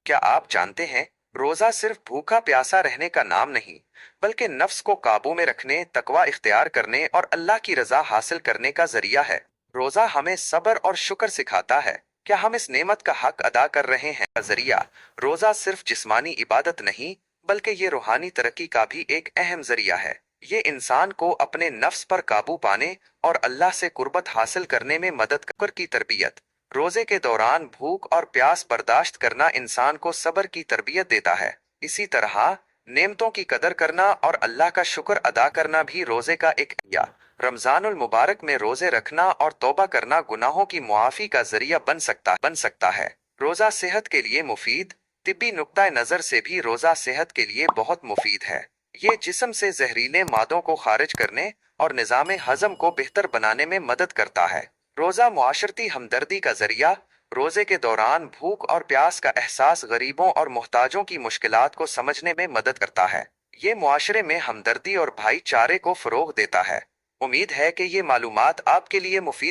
क्या आप जानते हैं, रोजा सिर्फ भूखा प्यासा रहने का नाम नहीं, बल्कि नफ्स को काबू में रखने, तकवा इख्तियार करने और अल्लाह की रजा हासिल करने का जरिया है। रोजा हमें सब्र और शुक्र सिखाता है। क्या हम इस नेमत का हक अदा कर रहे हैं? का जरिया रोजा सिर्फ जिस्मानी इबादत नहीं, बल्कि ये रूहानी तरक्की का भी एक अहम जरिया है। ये इंसान को अपने नफ्स पर काबू पाने और अल्लाह से कुर्बत हासिल करने में मदद कर की तरबियत। रोजे के दौरान भूख और प्यास बर्दाश्त करना इंसान को सब्र की तरबियत देता है। इसी तरह नेमतों की कदर करना और अल्लाह का शुक्र अदा करना भी रोजे का एक या रमजानुल मुबारक में रोजे रखना और तौबा करना गुनाहों की मुआफी का जरिया बन सकता है। रोजा सेहत के लिए मुफीद। तिब्बी नुक्ता नजर से भी रोजा सेहत के लिए बहुत मुफीद है। ये जिस्म से जहरीले मादों को खारिज करने और निज़ाम हजम को बेहतर बनाने में मदद करता है। रोजा मुआशरती हमदर्दी का जरिया। रोजे के दौरान भूख और प्यास का एहसास गरीबों और मुहताजों की मुश्किलात को समझने में मदद करता है। ये मुआशरे में हमदर्दी और भाईचारे को फरोग देता है। उम्मीद है कि ये मालूमात आपके लिए मुफीद